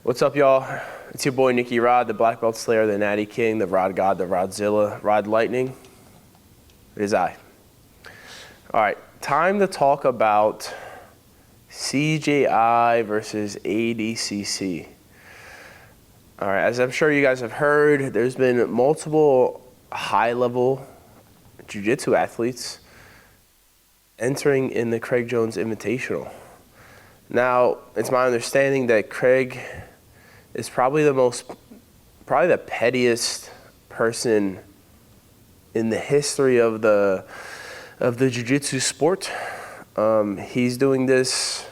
What's up, y'all? It's your boy Nicky Rod, the Black Belt Slayer, the Natty King, the Rod God, the Rodzilla, Rod Lightning. It is I. All right, time to talk about CJI versus Adcc. All right, as I'm sure you guys have heard, there's been multiple high-level jiu-jitsu athletes entering in the Craig Jones Invitational. Now, it's my understanding that Craig is probably the pettiest person in the history of the jiu-jitsu sport. He's doing this.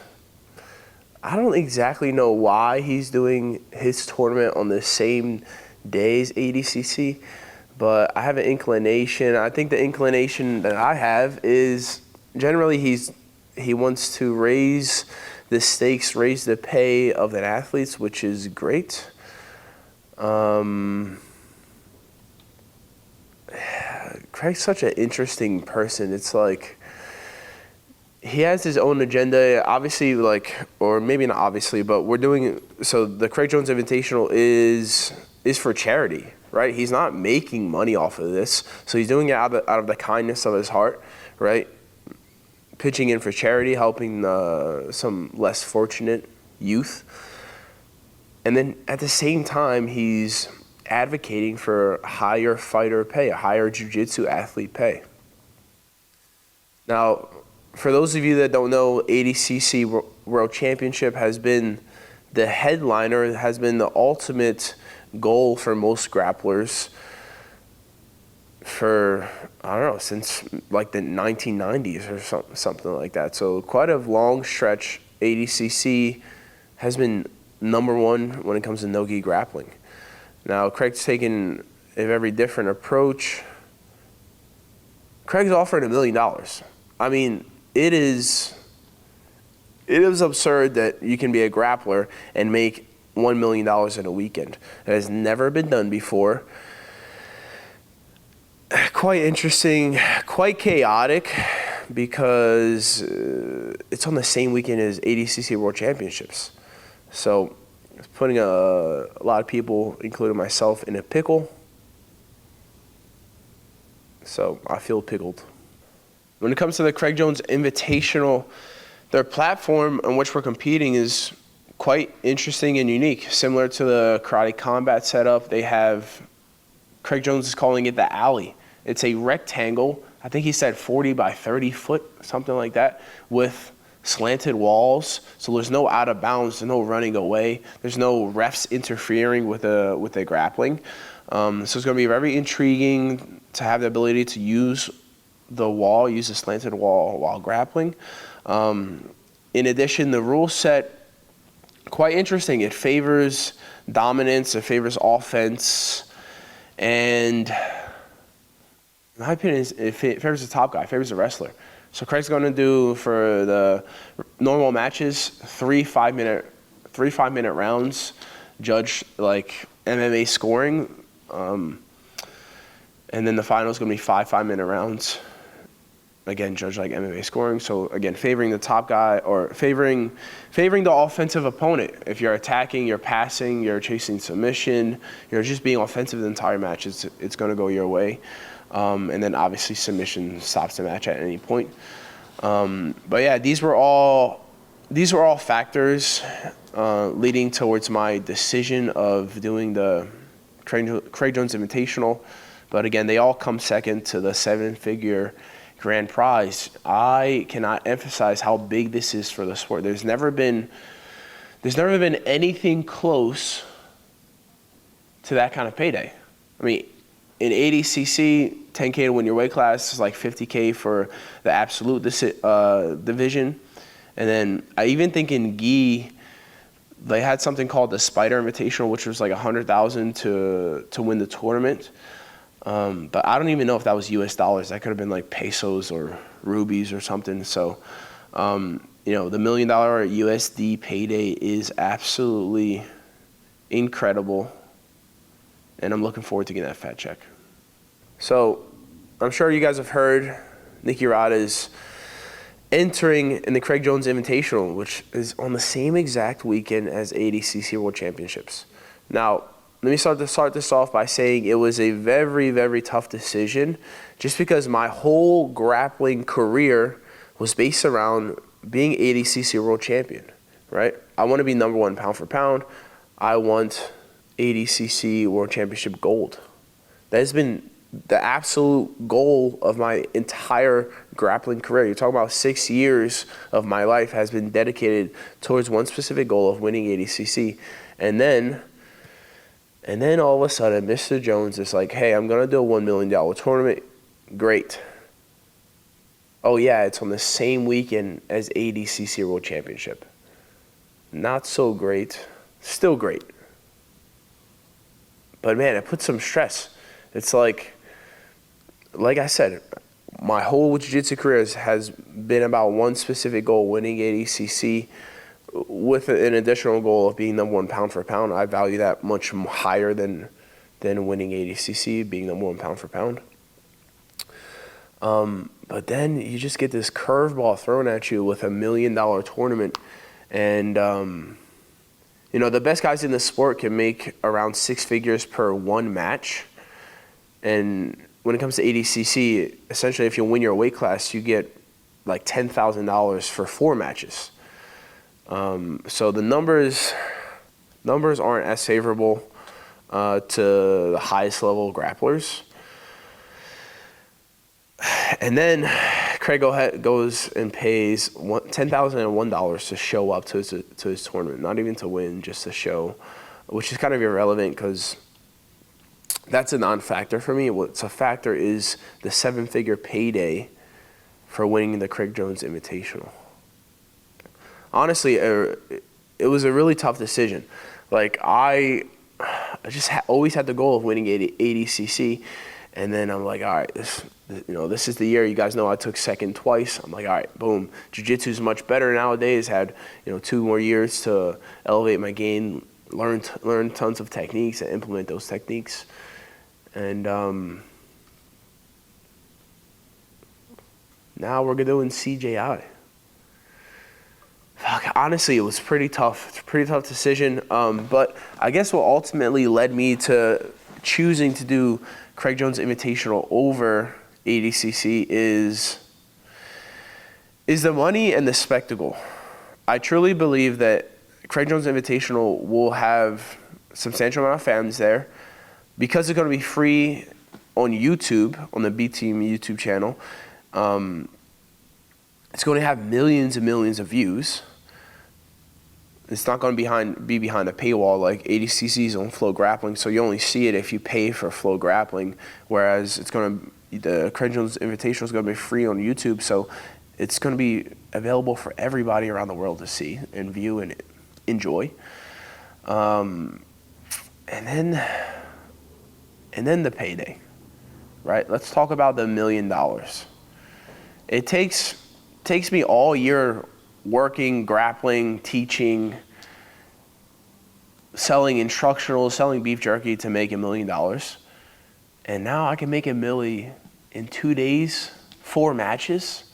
I don't exactly know why he's doing his tournament on the same day as Adcc, but I have an inclination. I think the inclination that I have is generally he wants to raise the stakes, raise the pay of the athletes, which is great. Craig's such an interesting person. It's like he has his own agenda, obviously, or maybe not obviously, but so the Craig Jones Invitational is for charity, right? He's not making money off of this, so he's doing it out of the kindness of his heart, right? Pitching in for charity, helping some less fortunate youth. And then at the same time, he's advocating for higher fighter pay, a higher jiu-jitsu athlete pay. Now, for those of you that don't know, Adcc World Championship has been the headliner, has been the ultimate goal for most grapplers for, I don't know, since like the 1990s or something like that. So quite a long stretch, Adcc has been number one when it comes to no-gi grappling. Now, Craig's taken a very different approach. Craig's offering $1 million. I mean, it is absurd that you can be a grappler and make $1 million in a weekend. It has never been done before. Quite interesting, quite chaotic, because it's on the same weekend as Adcc World Championships. So it's putting a lot of people, including myself, in a pickle. So I feel pickled. When it comes to the Craig Jones Invitational, their platform on which we're competing is quite interesting and unique. Similar to the Karate Combat setup, they have, Craig Jones is calling it the alley. It's a rectangle, I think he said 40 by 30 foot, something like that, with slanted walls. So there's no out of bounds, there's no running away, there's no refs interfering with the grappling. So it's going to be very intriguing to have the ability to use the wall, use the slanted wall while grappling. In addition, the rule set, quite interesting. It favors dominance, it favors offense, and in my opinion, it favors the top guy, it favors the wrestler. So Craig's going to do, for the normal matches, three 5-minute rounds, judge like MMA scoring, and then the final is going to be 5-minute rounds. Again, judge like MMA scoring. So again, favoring the top guy, or favoring the offensive opponent. If you're attacking, you're passing, you're chasing submission, you're just being offensive the entire match, it's going to go your way. And then obviously submission stops the match at any point. But yeah, these were all factors leading towards my decision of doing the Craig Jones Invitational. But again, they all come second to the 7-figure grand prize. I cannot emphasize how big this is for the sport. There's never been anything close to that kind of payday. I mean, in Adcc, 10K to win your weight class is like 50K for the absolute division. And then I even think in gi, they had something called the Spider Invitational, which was like 100,000 to win the tournament. But I don't even know if that was US dollars. That could have been like pesos or rubies or something. So, the $1 million USD payday is absolutely incredible. And I'm looking forward to getting that fat check. So I'm sure you guys have heard Nicky Rod is entering in the Craig Jones Invitational, which is on the same exact weekend as ADCC World Championships. Now, let me start this off by saying it was a very, very tough decision, just because my whole grappling career was based around being ADCC World Champion, right? I want to be #1 pound for pound. I want ADCC World Championship gold. That has been the absolute goal of my entire grappling career. You're talking about 6 years of my life has been dedicated towards one specific goal of winning ADCC. And then all of a sudden, Mr. Jones is like, hey, I'm going to do a $1 million tournament. Great. Oh, yeah, it's on the same weekend as ADCC World Championship. Not so great. Still great. But, man, it puts some stress. It's like I said, my whole jiu-jitsu career has been about one specific goal, winning ADCC, with an additional goal of being #1 pound for pound. I value that much higher than winning ADCC, being #1 pound for pound. But then you just get this curveball thrown at you with $1 million tournament. And, the best guys in the sport can make around 6 figures per one match. And when it comes to ADCC, essentially if you win your weight class, you get like $10,000 for 4 matches. So the numbers aren't as favorable to the highest level grapplers. And then Craig goes and pays $10,001 to show up to his tournament, not even to win, just to show, which is kind of irrelevant because that's a non-factor for me. What's a factor is the 7-figure payday for winning the Craig Jones Invitational. Honestly, it was a really tough decision. Like, I just always had the goal of winning ADCC, and then I'm like, all right, this is the year. You guys know I took second twice. I'm like, all right, boom. Jiu-jitsu is much better nowadays. Had 2 more years to elevate my game, learn tons of techniques and implement those techniques, and now we're doing CJI. Honestly, it was pretty tough. It's a pretty tough decision. But I guess what ultimately led me to choosing to do Craig Jones Invitational over ADCC is the money and the spectacle. I truly believe that Craig Jones Invitational will have a substantial amount of fans there because it's going to be free on YouTube, on the B Team YouTube channel. It's going to have millions and millions of views. It's not going to be behind a paywall like ADCC's on Flow Grappling, so you only see it if you pay for Flow Grappling, whereas the Craig Jones Invitational is going to be free on YouTube, so it's going to be available for everybody around the world to see and view and enjoy. And then the payday, right? Let's talk about the $1 million. It takes me all year working, grappling, teaching, selling instructionals, selling beef jerky to make $1 million. And now I can make $1 million in 2 days, 4 matches.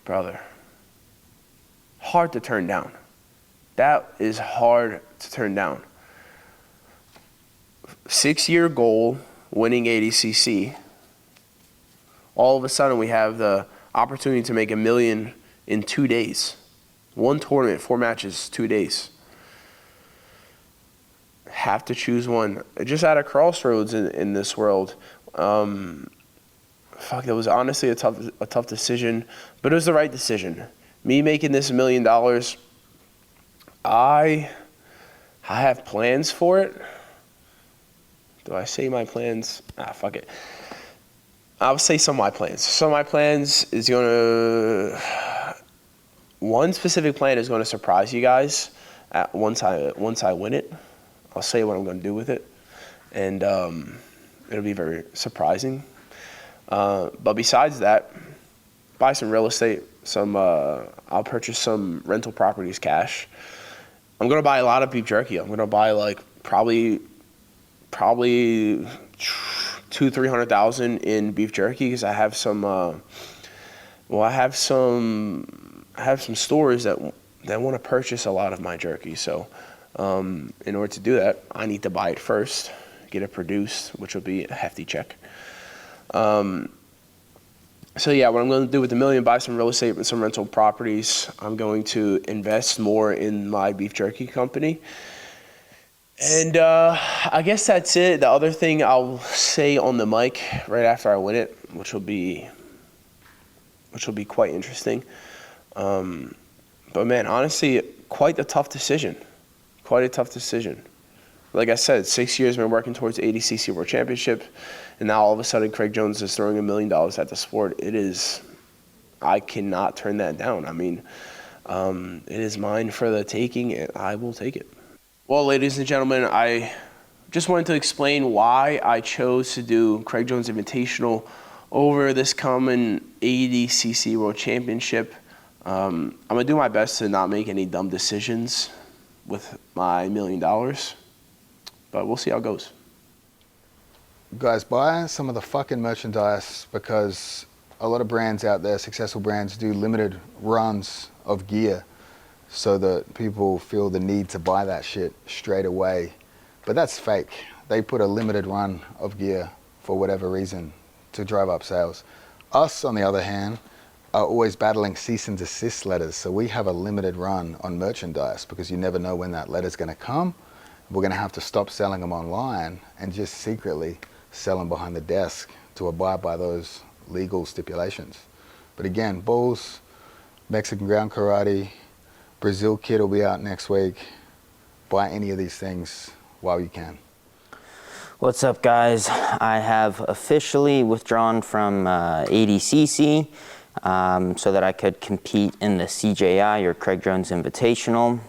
Brother, hard to turn down. That is hard to turn down. 6-year goal, winning ADCC. All of a sudden we have the opportunity to make $1 million in 2 days. 1 tournament, 4 matches, 2 days. Have to choose one. Just at a crossroads in this world. That was honestly a tough decision, but it was the right decision. Me making this $1 million, I have plans for it. Do I say my plans? Fuck it. I'll say some of my plans. Some of my plans is one specific plan is going to surprise you guys once I win it. I'll say what I'm going to do with it, and it'll be very surprising. But besides that, buy some real estate. I'll purchase some rental properties cash. I'm going to buy a lot of beef jerky. I'm going to buy like probably $200,000-300,000 in beef jerky because I have some Well, I have some stores that want to purchase a lot of my jerky. So in order to do that, I need to buy it first, get it produced, which will be a hefty check. So yeah, what I'm going to do with the $1 million, buy some real estate and some rental properties. I'm going to invest more in my beef jerky company. And I guess that's it. The other thing I'll say on the mic right after I win it, which will be quite interesting. But man, honestly, quite a tough decision. Quite a tough decision. Like I said, 6 years been working towards Adcc World Championship, and now all of a sudden Craig Jones is throwing $1 million at the sport. I cannot turn that down. I mean, it is mine for the taking, and I will take it. Well, ladies and gentlemen, I just wanted to explain why I chose to do Craig Jones Invitational over this coming Adcc World Championship. I'm going to do my best to not make any dumb decisions with my $1 million. But we'll see how it goes. Guys, buy some of the fucking merchandise, because a lot of brands out there, successful brands, do limited runs of gear so that people feel the need to buy that shit straight away. But that's fake. They put a limited run of gear for whatever reason to drive up sales. Us, on the other hand, are always battling cease and desist letters. So we have a limited run on merchandise because you never know when that letter's gonna come. We're going to have to stop selling them online and just secretly sell them behind the desk to abide by those legal stipulations. But again, Bulls, Mexican Ground Karate, Brazil Kid will be out next week. Buy any of these things while you can. What's up, guys? I have officially withdrawn from Adcc so that I could compete in the CJI, or Craig Jones Invitational.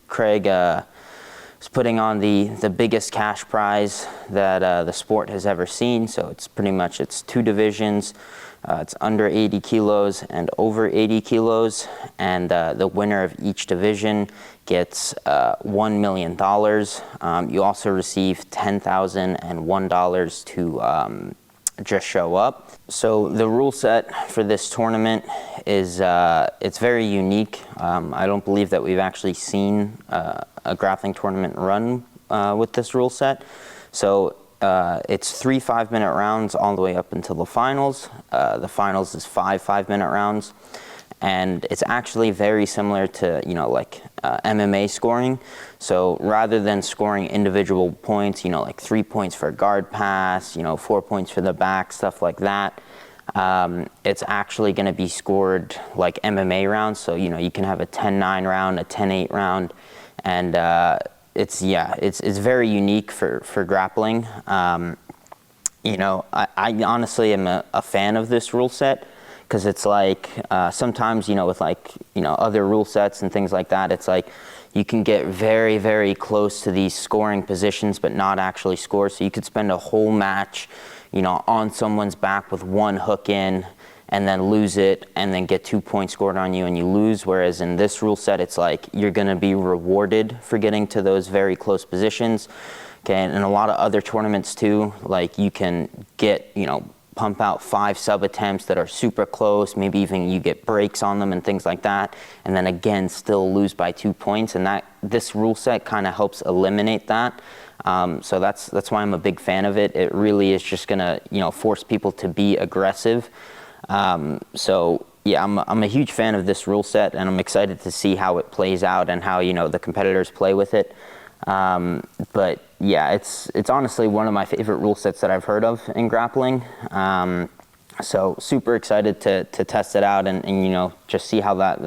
Craig is putting on the biggest cash prize that the sport has ever seen. So it's two divisions. It's under 80 kilos and over 80 kilos. And the winner of each division gets $1 million. You also receive $10,001 to just show up. So the rule set for this tournament is it's very unique. I don't believe that we've actually seen a grappling tournament run with this rule set. So it's 3 5-minute rounds all the way up until the finals. The finals is 5 5-minute rounds. And it's actually very similar to, MMA scoring. So rather than scoring individual points, like 3 points for a guard pass, 4 points for the back, stuff like that, it's actually going to be scored like MMA rounds. So, you can have a 10-9 round, a 10-8 round, and it's very unique for grappling. I honestly am a fan of this rule set. Because it's like sometimes, with other rule sets and things like that, it's like you can get very, very close to these scoring positions but not actually score. So you could spend a whole match, on someone's back with one hook in and then lose it and then get 2 points scored on you and you lose. Whereas in this rule set, it's like you're going to be rewarded for getting to those very close positions. Okay, and in a lot of other tournaments too, like you can get, pump out 5 sub attempts that are super close, maybe even you get breaks on them and things like that, and then again still lose by 2 points, and this rule set kind of helps eliminate that. So that's why I'm a big fan of it. It really is just gonna force people to be aggressive. So yeah, I'm a huge fan of this rule set, and I'm excited to see how it plays out and how the competitors play with it. But yeah, it's honestly one of my favorite rule sets that I've heard of in grappling. So super excited to test it out and just see how that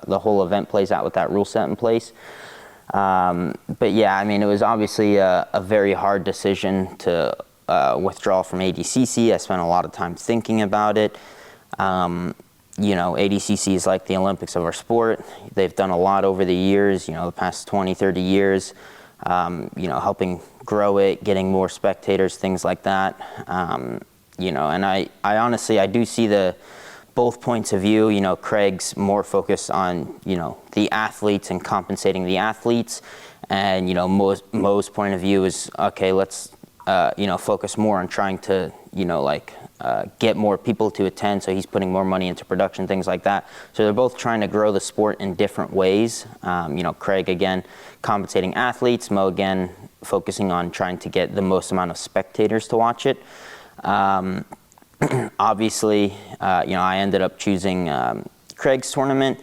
the whole event plays out with that rule set in place. But yeah, it was obviously a very hard decision to withdraw from Adcc. I spent a lot of time thinking about it. Adcc is like the Olympics of our sport. They've done a lot over the years, the past 20, 30 years, helping grow it, getting more spectators, things like that. And I honestly, I do see both points of view. Craig's more focused on, the athletes and compensating the athletes. And, Mo's point of view is, okay, let's focus more on trying to, get more people to attend. So he's putting more money into production, things like that. So they're both trying to grow the sport in different ways. Craig, again, compensating athletes. Mo, again, focusing on trying to get the most amount of spectators to watch it. Obviously, I ended up choosing Craig's tournament.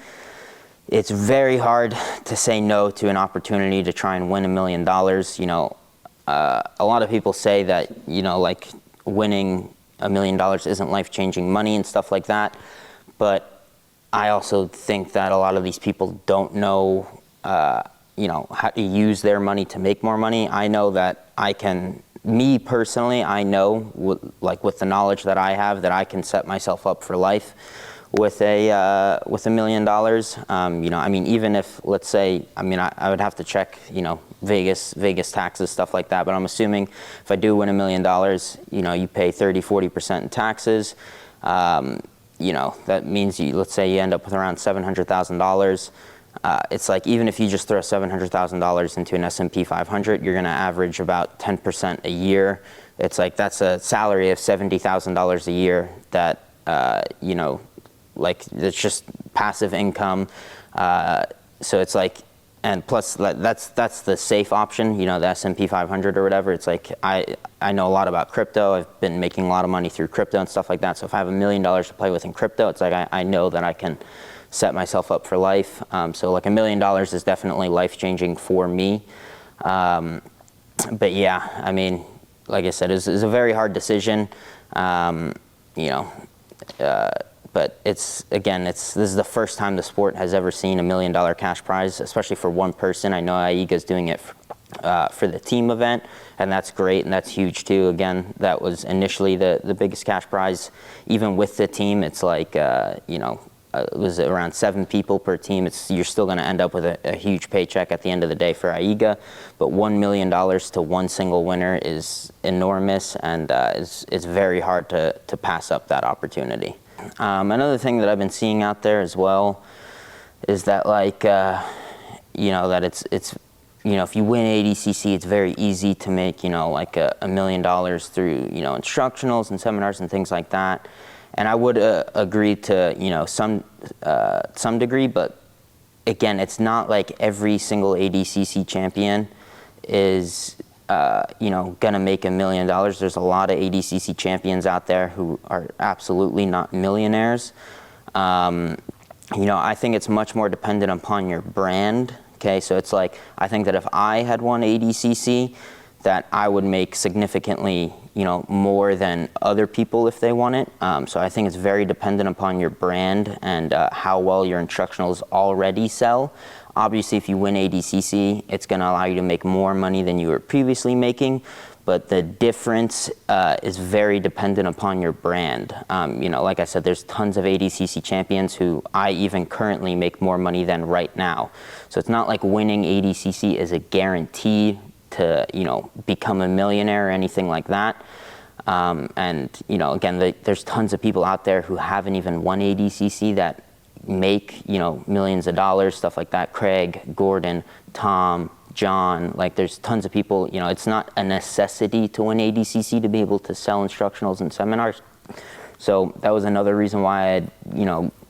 It's very hard to say no to an opportunity to try and win $1 million. A lot of people say that, winning $1 million isn't life-changing money and stuff like that. But I also think that a lot of these people don't know, how to use their money to make more money. I know that me personally, I know, with the knowledge that I have, that I can set myself up for life with $1 million. Even if, let's say, I would have to check, Vegas taxes, stuff like that. But I'm assuming if I do win $1 million, you pay 30-40% in taxes. That means let's say you end up with around $700,000. It's like, even if you just throw $700,000 into an S&P 500, you're going to average about 10% a year. It's like, that's a salary of $70,000 a year that, it's just passive income. So it's like, and plus that's the safe option, the S&P 500 or whatever. It's like, I know a lot about crypto. I've been making a lot of money through crypto and stuff like that. So if I have $1 million to play with in crypto, it's like, I know that I can set myself up for life. So like $1 million is definitely life-changing for me. But yeah, like I said, it's a very hard decision. But this is the first time the sport has ever seen $1 million cash prize, especially for one person. I know AIGA's doing it for the team event, and that's great, and that's huge too. Again, that was initially the biggest cash prize. Even with the team, it's like, it was around 7 people per team. You're still going to end up with a huge paycheck at the end of the day for AIGA, but $1 million to one single winner is enormous, and it's very hard to pass up that opportunity. Another thing that I've been seeing out there as well is that, that it's if you win ADCC, it's very easy to make, $1 million through, instructionals and seminars and things like that. And I would agree to, some degree, but again, it's not like every single ADCC champion is, gonna make $1 million. There's a lot of ADCC champions out there who are absolutely not millionaires. I think it's much more dependent upon your brand. Okay, so it's like, I think that if I had won ADCC, that I would make significantly, more than other people if they won it. So I think it's very dependent upon your brand and how well your instructionals already sell. Obviously, if you win ADCC, it's going to allow you to make more money than you were previously making, but the difference is very dependent upon your brand. Like I said, there's tons of ADCC champions who I even currently make more money than right now. So it's not like winning ADCC is a guarantee to, become a millionaire or anything like that. Again, there's tons of people out there who haven't even won ADCC that make, millions of dollars, stuff like that. Craig, Gordon, Tom, John, there's tons of people, it's not a necessity to win ADCC to be able to sell instructionals and seminars. So that was another reason why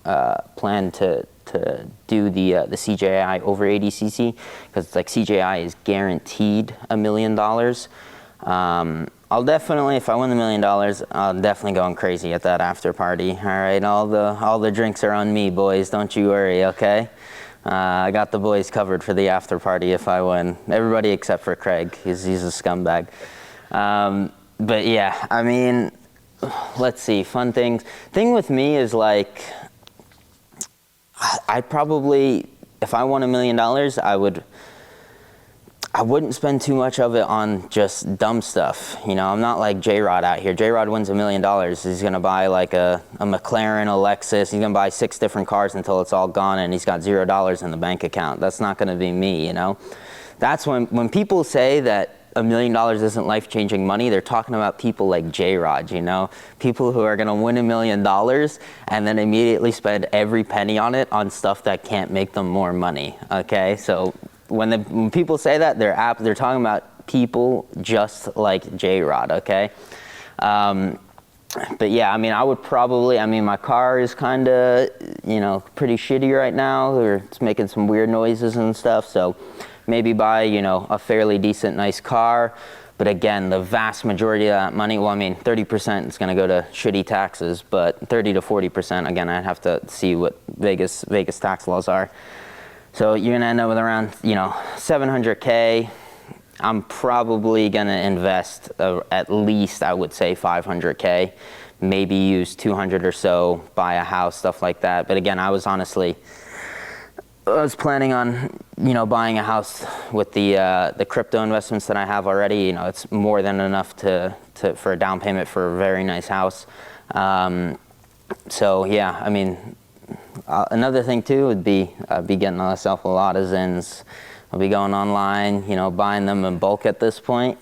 I planned to do the CJI over ADCC, because it's like CJI is guaranteed $1 million. I'll definitely, if I win the $1 million, I'll definitely going crazy at that after party. All right, all the drinks are on me, boys. Don't you worry, okay? I got the boys covered for the after party if I win. Everybody except for Craig. He's a scumbag. But yeah, let's see. Fun things. Thing with me is like, I probably, if I won $1 million, I wouldn't spend too much of it on just dumb stuff. I'm not like J-Rod out here. J-Rod wins $1 million. He's going to buy like a McLaren, a Lexus. He's going to buy 6 different cars until it's all gone and he's got $0 in the bank account. That's not going to be me, That's when people say that $1 million isn't life-changing money, they're talking about people like J-Rod, People who are going to win $1 million and then immediately spend every penny on it on stuff that can't make them more money, okay? So when people say that, they're talking about people just like J-Rod, okay? But yeah, I mean, I would probably, I mean, my car is kind of, you know, pretty shitty right now, or it's making some weird noises and stuff, so maybe buy, you know, a fairly decent, nice car. But again, the vast majority of that money, well, I mean, 30% is going to go to shitty taxes, but 30 to 40%, again, I'd have to see what Vegas tax laws are. So you're going to end up with around, you know, 700K. I'm probably going to invest at least, I would say, 500K. Maybe use 200 or so, buy a house, stuff like that. But again, I was planning on, you know, buying a house with the crypto investments that I have already. You know, it's more than enough for a down payment for a very nice house. So yeah, I mean, another thing too would be getting myself a lot of Zins. I'll be going online, you know, buying them in bulk at this point.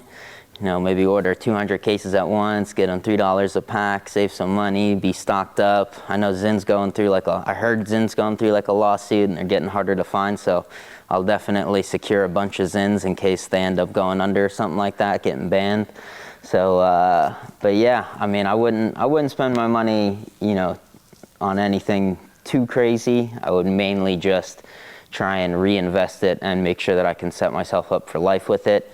You know, maybe order 200 cases at once, get them $3 a pack, save some money, be stocked up. I know Zin's going through I heard Zin's going through like a lawsuit and they're getting harder to find, so I'll definitely secure a bunch of Zins in case they end up going under or something like that, getting banned. So, but yeah, I mean, I wouldn't spend my money, you know, on anything too crazy. I would mainly just try and reinvest it and make sure that I can set myself up for life with it.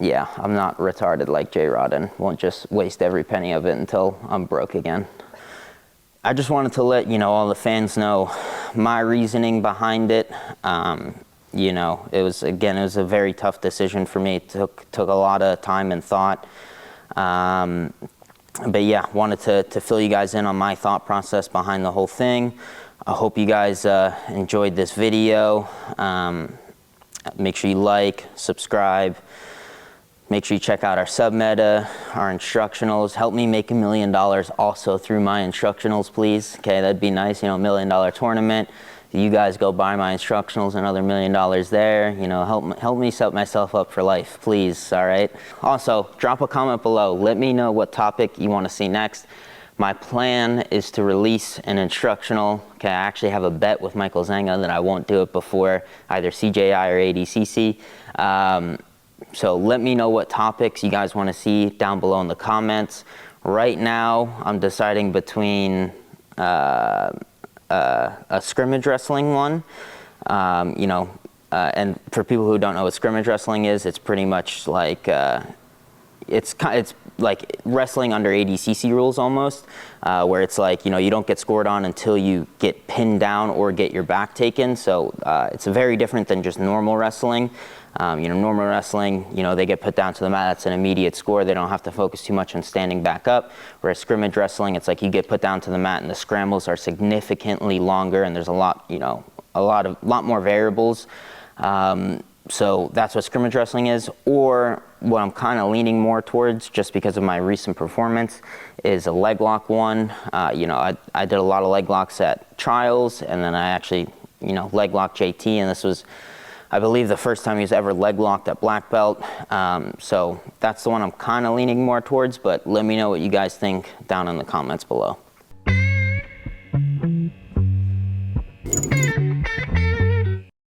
Yeah, I'm not retarded like J-Rod and won't just waste every penny of it until I'm broke again. I just wanted to let, you know, all the fans know my reasoning behind it. You know, it was a very tough decision for me. It took a lot of time and thought. But yeah, wanted to fill you guys in on my thought process behind the whole thing. I hope you guys enjoyed this video. Make sure you like, subscribe. Make sure you check out our sub-meta, our instructionals. Help me make $1 million also through my instructionals, please. Okay, that'd be nice, you know, $1 million tournament. You guys go buy my instructionals, another $1 million there. You know, help me set myself up for life, please, all right? Also, drop a comment below. Let me know what topic you want to see next. My plan is to release an instructional. Okay, I actually have a bet with Michael Zanga that I won't do it before either CJI or ADCC. So let me know what topics you guys want to see down below in the comments. Right now, I'm deciding between a scrimmage wrestling one, you know, and for people who don't know what scrimmage wrestling is, it's pretty much like it's like wrestling under ADCC rules almost, where it's like, you know, you don't get scored on until you get pinned down or get your back taken. So it's very different than just normal wrestling. You know, normal wrestling, you know, they get put down to the mat, that's an immediate score. They don't have to focus too much on standing back up. Whereas scrimmage wrestling, it's like you get put down to the mat and the scrambles are significantly longer and there's a lot, you know, a lot more variables. So that's what scrimmage wrestling is. Or what I'm kind of leaning more towards, just because of my recent performance, is a leg lock one. You know, I did a lot of leg locks at trials, and then I actually, you know, leg locked JT, and this was, I believe, the first time he was ever leg locked at black belt. So that's the one I'm kind of leaning more towards, but let me know what you guys think down in the comments below.